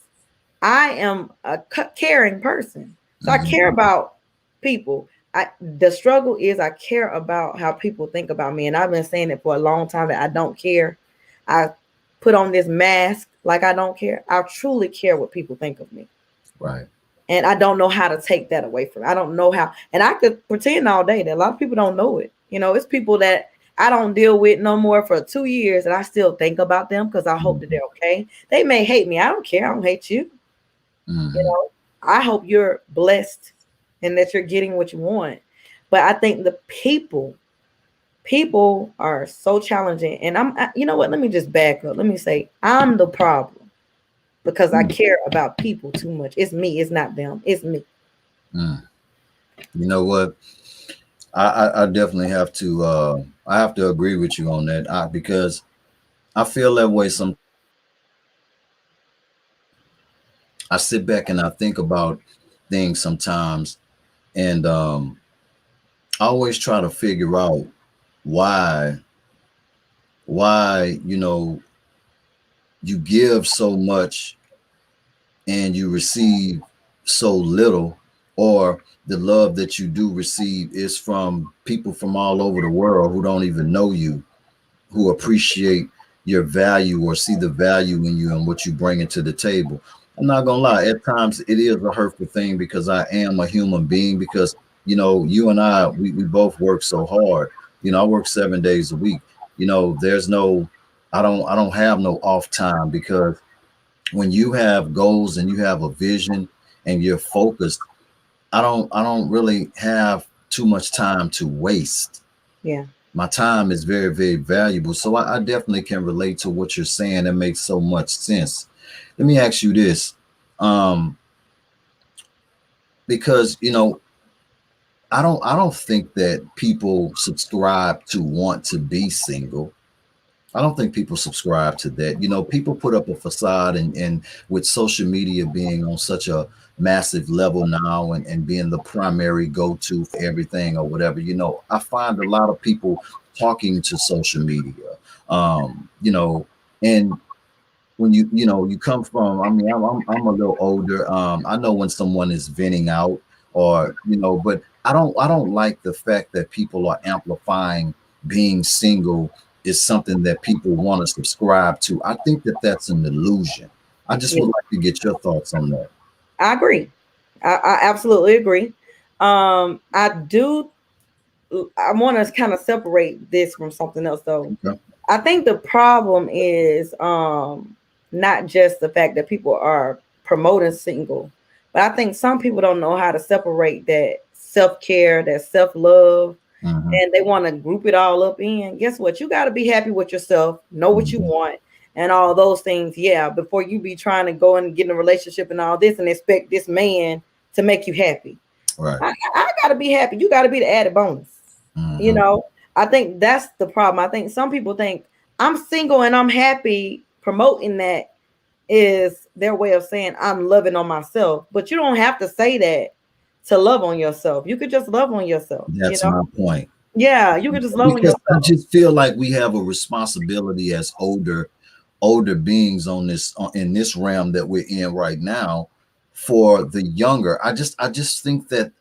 I am a caring person. So I Mhm. care about people. The struggle is I care about how people think about me. And I've been saying it for a long time that I don't care. I put on this mask like I don't care. I truly care what people think of me. Right. And I don't know how to take that away from me. I don't know how. And I could pretend all day that a lot of people don't know it. It's people that I don't deal with no more for 2 years, and I still think about them because I hope that Mhm, they're okay. They may hate me. I don't care. I don't hate you. You mhm. know, I hope you're blessed and that you're getting what you want. But I think the people are so challenging. And you know what? Let me just back up. Let me say I'm the problem because I Mm, care about people too much. It's me. It's not them. It's me. mm. You know what? I definitely have to I have to agree with you on that, because I feel that way sometimes. I sit back and I think about things sometimes, and I always try to figure out why why you give so much and you receive so little, or the love that you do receive is from people from all over the world who don't even know you, who appreciate your value or see the value in you and what you bring into the table. I'm not gonna lie, at times it is a hurtful thing because I am a human being. Because you and I, we both work so hard. I work 7 days a week. There's no, I don't have no off time, because when you have goals and you have a vision and you're focused, I don't really have too much time to waste. Yeah. My time is very, very valuable. So I definitely can relate to what you're saying. It makes so much sense. Let me ask you this. Um, because I don't think that people subscribe to want to be single. I don't think people subscribe to that. People put up a facade, and with social media being on such a massive level now, and being the primary go-to for everything or whatever, I find a lot of people talking to social media. Um, you know, and when you come from, I mean, I'm a little older. I know when someone is venting out, or but I don't like the fact that people are amplifying being single is something that people want to subscribe to. I think that that's an illusion. I just Yeah. would like to get your thoughts on that. I agree. I absolutely agree. I do. I want to kind of separate this from something else, though. Okay. I think the problem is not just the fact that people are promoting single, but I think some people don't know how to separate that self care, that self love, Hmm. and they want to group it all up in. Guess what? You got to be happy with yourself, know what you Hmm. want, and all those things. Yeah, before you be trying to go and get in a relationship and all this and expect this man to make you happy. Right. I got to be happy. You got to be the added bonus. You Hmm. know, I think that's the problem. I think some people think I'm single and I'm happy. Promoting that is their way of saying I'm loving on myself. But you don't have to say that to love on yourself. You could just love on yourself, you That's know? my point. Yeah, you could just love on Because I yourself. just feel like we have a responsibility as older beings on this in this realm that we're in right now for the younger. I just think that,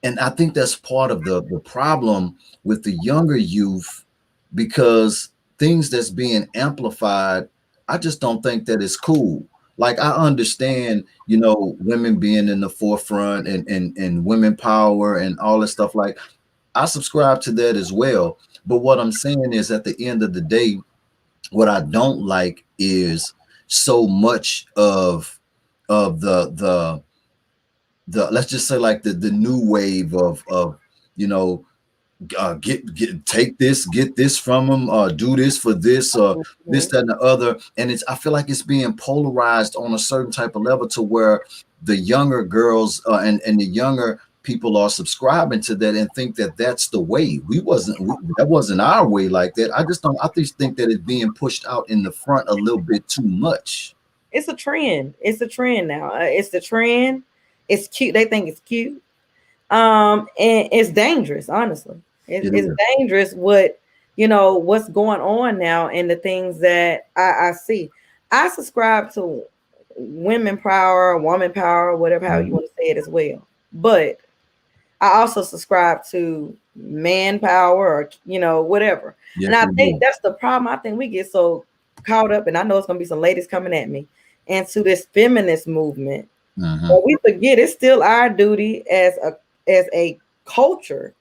and I think that's part of the problem with the younger youth, because things that's being amplified, I just don't think that it's cool. Like, I understand, women being in the forefront, and women power and all this stuff. Like, I subscribe to that as well. But what I'm saying is, at the end of the day, what I don't like is so much of the let's just say, like, the new wave of you know get take this, get this from them, do this for this, this, Mhm. that, and the other. And I feel like it's being polarized on a certain type of level, to where the younger girls, and the younger people are subscribing to that and think that that's the way. That wasn't our way like that. I just think that it's being pushed out in the front a little bit too much. It's a trend. It's a trend now. It's the trend. It's cute. They think it's cute. And it's dangerous, honestly. It It's is. dangerous what's going on now, and the things that I see. I subscribe to women power, woman power, whatever how you Mhm. want to say it as well. But I also subscribe to man power, or whatever. And Yes, I we think do. that's the problem. I think we get so caught up, and I know it's gonna be some ladies coming at me, into this feminist movement. Hmm. But we forget it's still our duty as a culture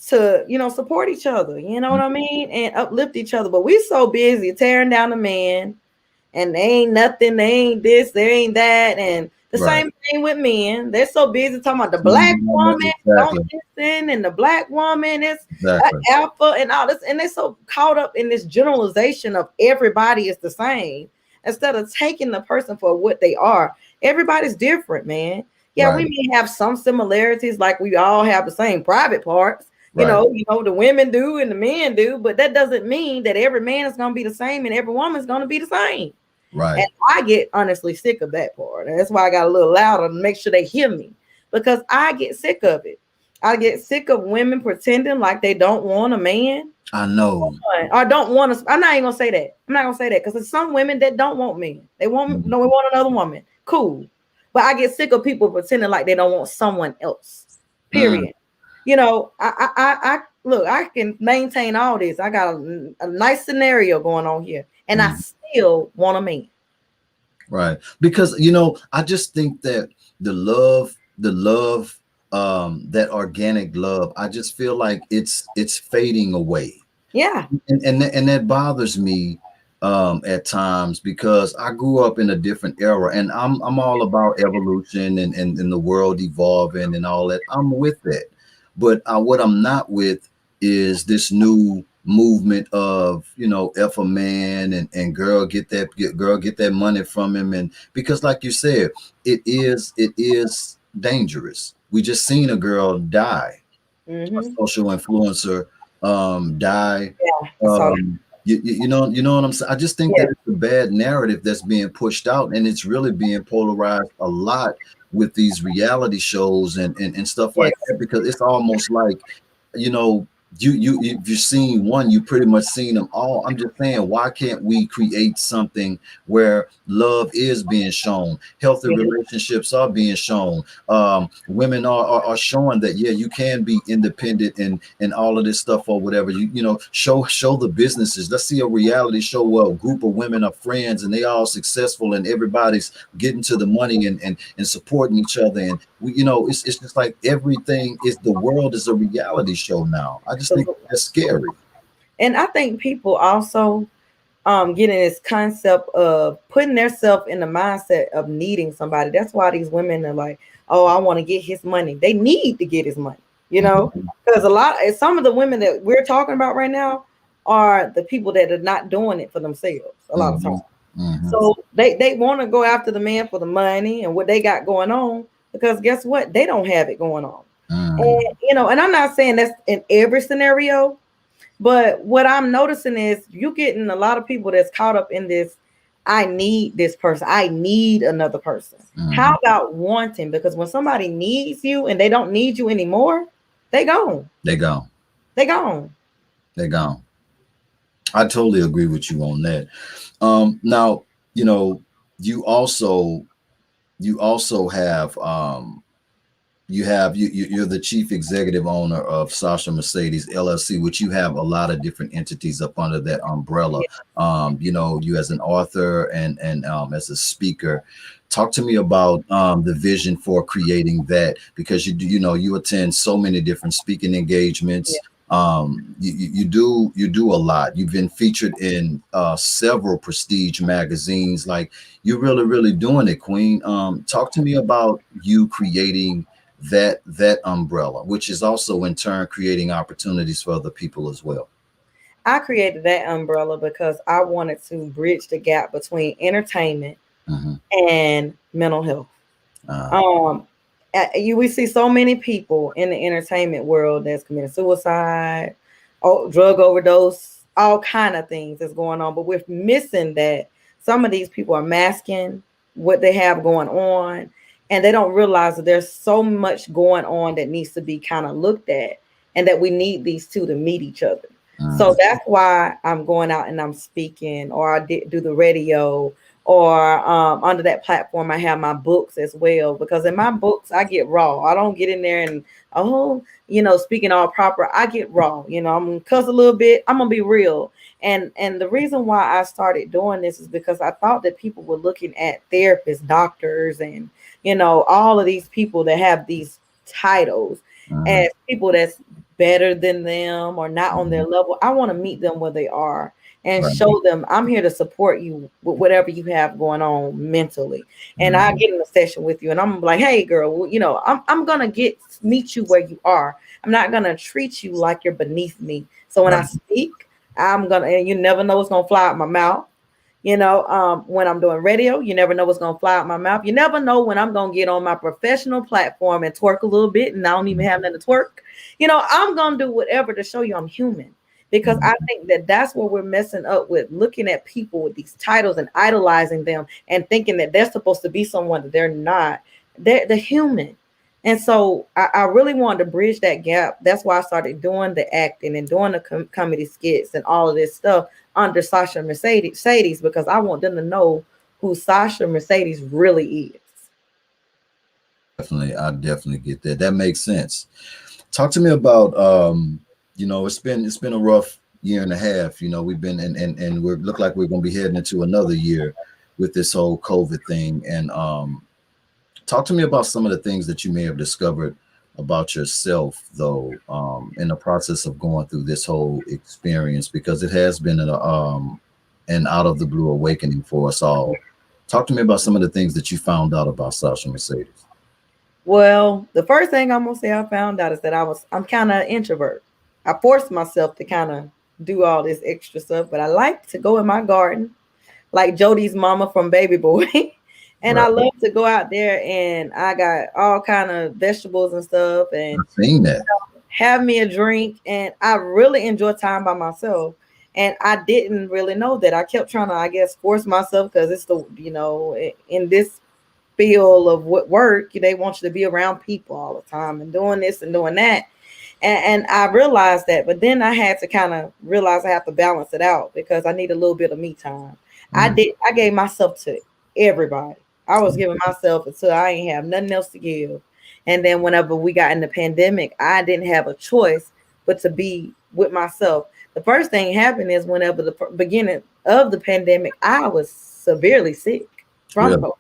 to support each other. You know what I mean? And uplift each other. But we so busy tearing down the man, and they ain't nothing, they ain't this, they ain't that. And the Right. same thing with men. They're so busy talking about the black woman don't Exactly. listen, and the black woman is Exactly. alpha and all this. And they're so caught up in this generalization of everybody is the same, instead of taking the person for what they are. Everybody's different, man. Yeah, we Right. may have some similarities, like we all have the same private parts. Right. The women do and the men do, but that doesn't mean that every man is going to be the same and every woman is going to be the same. And Right. I get honestly sick of that part. And that's why I got a little louder to make sure they hear me, because I get sick of it. I get sick of women pretending like they don't want a man, I know. or don't want to. I'm not even gonna say that. I'm not gonna say that, because there's some women that don't want men. They want Mhm. no, they want another woman. Cool, but I get sick of people pretending like they don't want someone else. Mm. Period. I look. I can maintain all this. I got a nice scenario going on here, and I Mhm. still want a man. Right. Because, I just think that the love, that organic love, I just feel like it's fading away. Yeah. And that bothers me, at times, because I grew up in a different era, and I'm all about evolution, and the world evolving and all that. I'm with that. But what I'm not with is this new movement of, F a man, and girl, get that money from him. And because, like you said, it is dangerous. We just seen a girl die, a Mm-hmm. social influencer, die. Yeah. I saw that. You know what I'm saying? I just think that Yeah. it's a bad narrative that's being pushed out, and it's really being polarized a lot with these reality shows, and stuff like Yes. that, because it's almost like, you know, if you've seen one, you pretty much seen them all. I'm just saying, why can't we create something where love is being shown, healthy Yeah. relationships are being shown, women are showing that, yeah, you can be independent, and all of this stuff, or whatever. Show the businesses. Let's see a reality show where a group of women are friends, and they all successful, and everybody's getting to the money, and supporting each other. And it's just like, everything is the world is a reality show now. I just think Absolutely. that's scary. And I think people also getting this concept of putting themselves in the mindset of needing somebody. That's why these women are like, oh, I want to get his money. They need to get his money, Mhm. because some of the women that we're talking about right now are the people that are not doing it for themselves a lot of times. Mhm. Mhm. So they want to go after the man for the money and what they got going on, because guess what? They don't have it going on. Mhm. And I'm not saying that's in every scenario, but what I'm noticing is you getting a lot of people that's caught up in this I need this person. I need another person. How about wanting? Because when somebody needs you and they don't need you anymore, they gone. They gone. They gone. They gone. I totally agree with you on that. Now, you know, you also you also have you're the chief executive owner of Sasha Mercedes LLC, which you have a lot of different entities up under that umbrella. Yeah. You know, you as an author and as a speaker. Talk to me about the vision for creating that, because you know, you attend so many different speaking Yeah. engagements. You do a lot. You've been featured in several prestige magazines. Like, you're really doing it, Queen. Talk to me about you creating that umbrella, which is also in turn creating opportunities for other people as well. I created that umbrella because I wanted to bridge the gap between entertainment Hmm. and mental health. Uh, Um, we see so many people in the entertainment world that's committing suicide, drug overdose, all kind of things that's going on. But we're missing that some of these people are masking what they have going on, and they don't realize that there's so much going on that needs to be kind of looked at, and that we need these two to meet each other. So uh, that's why I'm going out and I'm speaking, or do the radio, or under that platform I have my books as well, because in my books I get raw. I don't get in there and speaking all proper. I get raw. I'm gonna cuss a little bit. I'm gonna be real. And the reason why I started doing this is because I thought that people were looking at therapists, doctors, and all of these people that have these titles uh, as people that's better than them or not on their mhm. level. I want to meet them where they are and Right. show them I'm here to support you with whatever you have going on mentally. And I Mhm. get in a session with you and I'm like, hey girl, I'm gonna meet you where you are. I'm not gonna treat you like you're beneath me. So when I Right. speak, and you never know what's gonna fly out my mouth. When I'm doing radio, you never know what's gonna fly out my mouth. You never know when I'm gonna get on my professional platform and twerk a little bit, and I don't even have nothing to twerk. I'm gonna do whatever to show you I'm human, because I Mhm. think that that's where we're messing up with looking at people with these titles and idolizing them and thinking that they're supposed to be someone that they're not. They're human. And so I really wanted to bridge that gap. That's why I started doing the acting and doing the comedy skits and all of this stuff under Sasha Mercedes, because I want them to know who Sasha Mercedes really is. I definitely get that. That makes sense. Talk to me about you know, it's been a rough year and a half. You know, we've been and we look like we're gonna be heading into another year with this whole COVID thing. And talk to me about some of the things that you may have discovered about yourself, though, in the process of going through this whole experience, because it has been an out of the blue awakening for us all. Talk to me about some of the things that you found out about Sasha Mercedes. Well, the first thing I'm gonna say I found out is that I'm kind of introvert. I forced myself to kind of do all this extra stuff, but I like to go in my garden, like Jody's mama from Baby Boy. And I Right. love to go out there and I got all kind of vegetables and stuff and I've seen that. have me a drink, and I really enjoy time by myself. And I didn't really know that. I kept trying to, I guess, force myself because it's in this field of what work, they want you to be around people all the time and doing this and doing that. And I realized that, but then I had to kind of realize I have to balance it out because I need a little bit of me time. Mm. I gave myself to everybody. I was giving myself until I ain't have nothing else to give. And then whenever we got in the pandemic, I didn't have a choice but to be with myself. The first thing happened is whenever the beginning of the pandemic, I was severely sick from Really? COVID.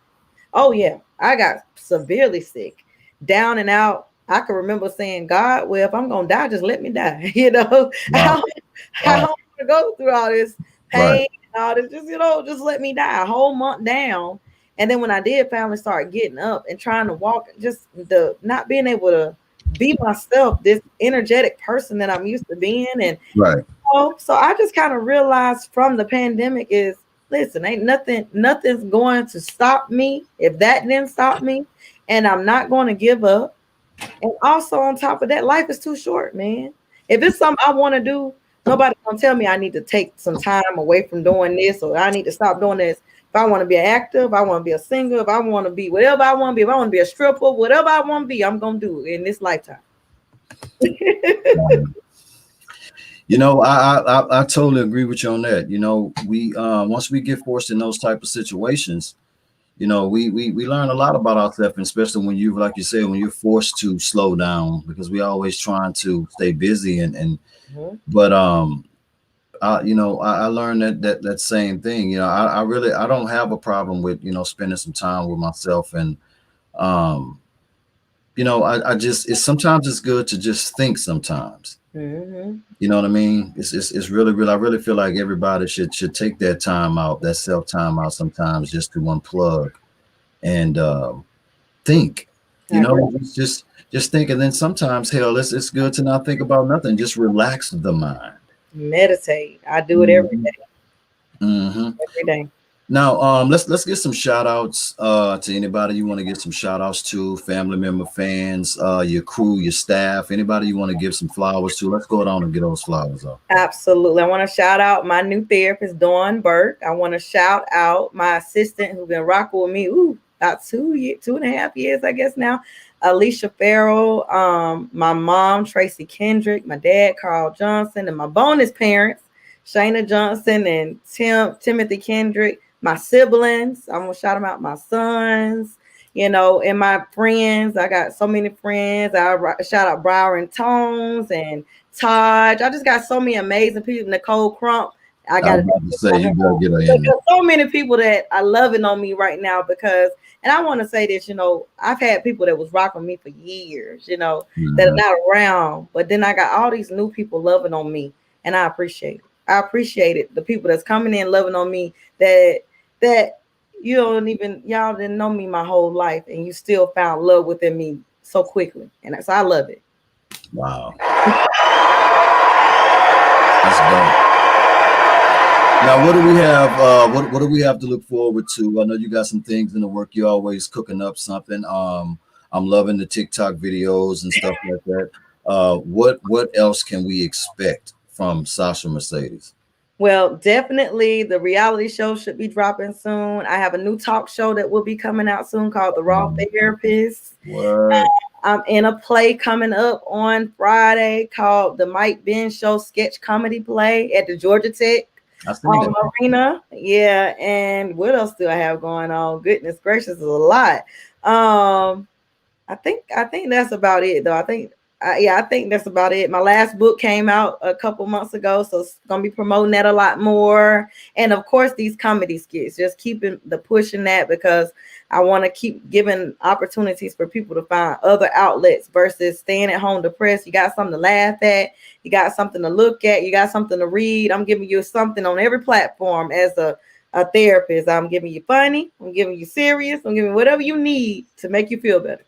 Oh yeah, I got severely sick, down and out. I can remember saying, "God, well, if I'm gonna die, just let me die." I Wow. don't Wow. want to go through all this Right. pain and all this. Just let me die. A whole month down, and then when I did finally start getting up and trying to walk, just the not being able to be myself, this energetic person that I'm used to being, and Right. so I just kind of realized from the pandemic is, listen, ain't nothing's going to stop me if that didn't stop me, and I'm not going to give up. And also on top of that, life is too short, man. If it's something I want to do, Nobody's gonna tell me I need to take some time away from doing this, or I need to stop doing this. If I want to be an actor, if I want to be a singer, if I want to be whatever I want to be, if I want to be a stripper, whatever I want to be, I'm gonna do it in this lifetime. You know, I totally agree with you on that. You know, we once we get forced in those type of situations, you know, we learn a lot about ourselves, and especially when you, like you said, when you're forced to slow down, because we always trying to stay busy and Mhm. but you know, I learned that same thing. You know, I really I don't have a problem with, you know, spending some time with myself, and um you know, I just it's sometimes it's good to just think sometimes. Mhm. You know what I mean? It's really, really, I really feel like everybody should take that time out, that self time out sometimes, just to unplug and think. I You agree. know, just think, and then sometimes, hell, it's good to not think about nothing. Just relax the mind. Meditate. I do it every Hmm. day. Hmm. Every day. Now, let's get some shout outs to anybody you want to get some shout outs to, family member, fans, your crew, your staff, anybody you want to give some flowers to. Let's go down and get those flowers off. Absolutely. I want to shout out my new therapist, Dawn Burke. I want to shout out my assistant who's been rocking with me, about 2 years, 2.5 years, I guess now. Alicia Farrell, my mom, Tracy Kendrick, my dad, Carl Johnson, and my bonus parents, Shayna Johnson and Timothy Kendrick, my siblings. I'm gonna shout them out, my sons, and my friends. I got so many friends. Shout out Brian Tones and Taj. I just got so many amazing people. Nicole Crump. I I got was about to say you better get her in there. there's so many people that are loving on me right now because, and I want to say this, I've had people that was rocking me for years, that are Mhm. not around, but then I got all these new people loving on me, and I appreciate it. I appreciate it. The people that's coming in loving on me that y'all didn't know me my whole life, and you still found love within me so quickly, and so I love it. Wow, that's dope. Now, what do we have? What do we have to look forward to? I know you got some things in the work. You're always cooking up something. I'm loving the TikTok videos and stuff like that. What else can we expect from Sasha Mercedes? Well, definitely the reality show should be dropping soon. I have a new talk show that will be coming out soon called The Raw Therapist. What? I'm in a play coming up on Friday called The Mike Ben Show sketch comedy play at the Georgia Tech I seen that. Arena. Yeah, and what else do I have going on? Goodness gracious, is a lot. Um, I think that's about it though. I think that's about it. My last book came out a couple months ago, so it's gonna be promoting that a lot more. And of course, these comedy skits, just keeping the pushing that because I want to keep giving opportunities for people to find other outlets versus staying at home depressed. You got something to laugh at, you got something to look at, you got something to read. I'm giving you something on every platform as a therapist. I'm giving you funny, I'm giving you serious, I'm giving you whatever you need to make you feel better.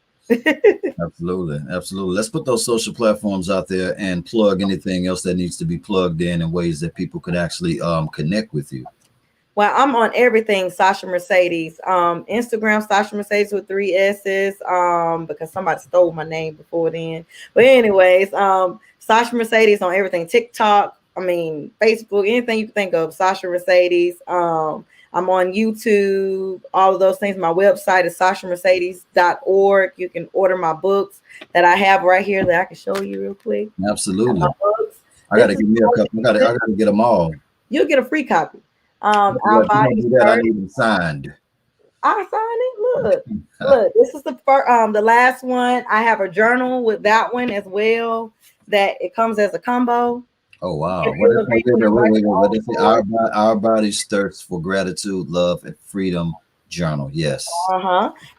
Absolutely, absolutely. Let's put those social platforms out there and plug anything else that needs to be plugged in ways that people could actually connect with you. Well, I'm on everything Sasha Mercedes. Instagram Sasha Mercedes with 3 S's. Because somebody stole my name before then. But anyways, Sasha Mercedes on everything. TikTok, Facebook, anything you can think of, Sasha Mercedes. I'm on YouTube, all of those things. My website is sashamercedes.org. You can order my books that I have right here that I can show you real quick. Absolutely. I This gotta is give me a couple. I gotta get them all. You'll get a free copy. If Our you don't bodies do that, I first. need them signed. I signed it. Look. This is the first, the last one. I have a journal with that one as well. That it comes as a combo. Oh wow! If you're looking to write your What own is it? story. Our bodies thirst for gratitude, love, and freedom. Journal. Yes.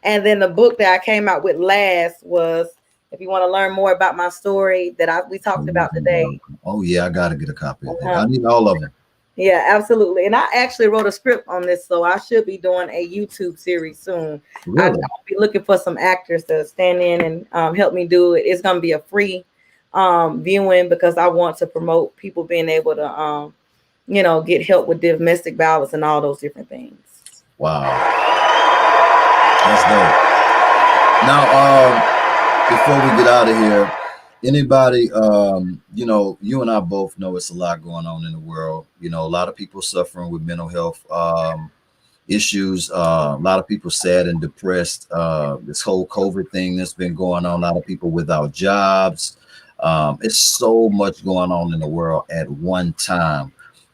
And then the book that I came out with last was, if you want to learn more about my story that we talked about today. Oh yeah, I gotta get a copy of that. Uh-huh. I need all of them. Yeah, absolutely. And I actually wrote a script on this, so I should be doing a YouTube series soon. I'll Really? be looking for some actors to stand in and help me do it. It's going to be a free viewing because I want to promote people being able to, get help with domestic violence and all those different things. Wow, that's dope. Now, before we get out of here, Anybody, you and I both know it's a lot going on in the world. A lot of people suffering with mental health issues. A lot of people sad and depressed. This whole COVID thing that's been going on. A lot of people without jobs. It's so much going on in the world at one time.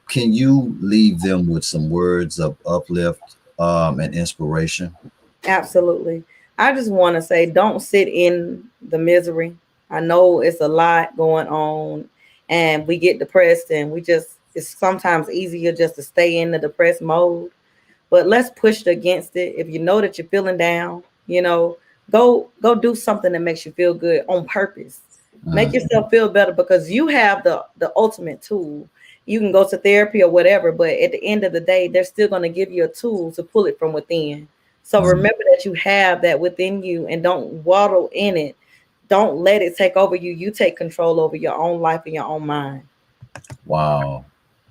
Can you leave them with some words of uplift and inspiration? Absolutely. I just want to say don't sit in the misery. I know it's a lot going on and we get depressed and it's sometimes easier just to stay in the depressed mode. But let's push against it. If you know that you're feeling down, go do something that makes you feel good on purpose. Make Mm, yourself feel better because you have the ultimate tool. You can go to therapy or whatever, but at the end of the day, they're still going to give you a tool to pull it from within. So mm. remember that you have that within you and don't waddle in it. Don't let it take over you. You take control over your own life and your own mind. Wow.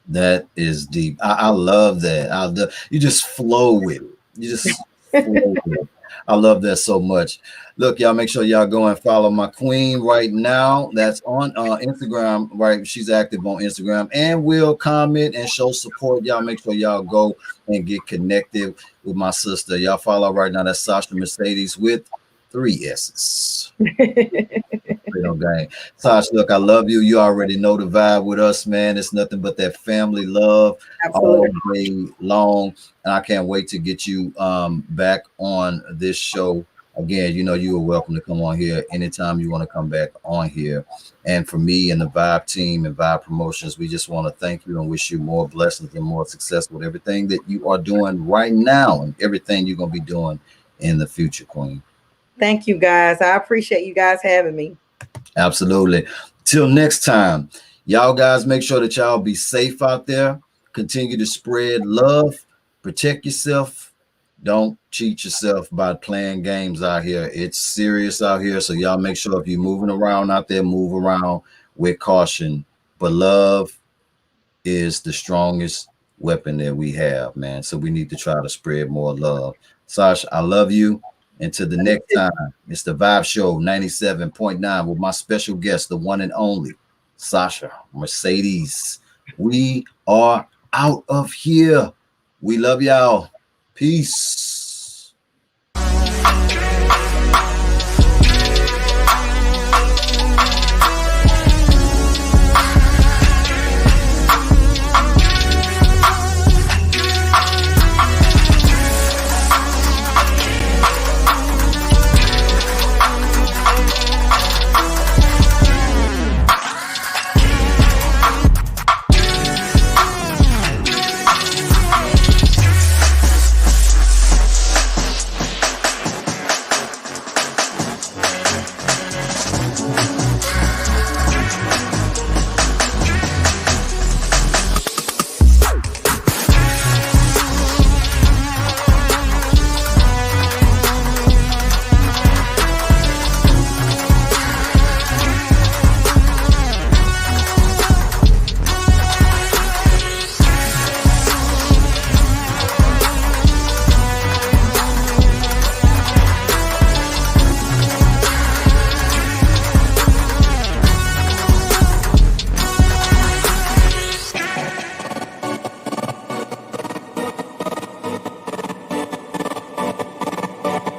That is deep. I love that. You just flow with it. You just flow with it. I love that so much. Look, y'all, make sure y'all go and follow my queen right now. That's on Instagram, right? She's active on Instagram and will comment and show support. Y'all make sure y'all go and get connected with my sister. Y'all follow right now. That's Sasha Mercedes with 3 S's. Real gang. Tosh, look, I love you. You already know the vibe with us, man. It's nothing but that family love all Absolutely. day long. And I can't wait to get you back on this show. Again, you are welcome to come on here anytime you want to come back on here. And for me and the Vibe team and Vibe Promotions, we just want to thank you and wish you more blessings and more success with everything that you are doing right now and everything you're going to be doing in the future, Queen. Thank you guys. I appreciate you guys having me. Absolutely. Till next time, y'all guys make sure that y'all be safe out there. Continue to spread love, protect yourself. Don't cheat yourself by playing games out here. It's serious out here. So y'all make sure if you're moving around out there, move around with caution. But love is the strongest weapon that we have, man. So we need to try to spread more love. Sasha, I love you. Until the next time, it's the Vibe Show 97.9 with my special guest, the one and only Sasha Mercedes. We are out of here. We love y'all. Peace.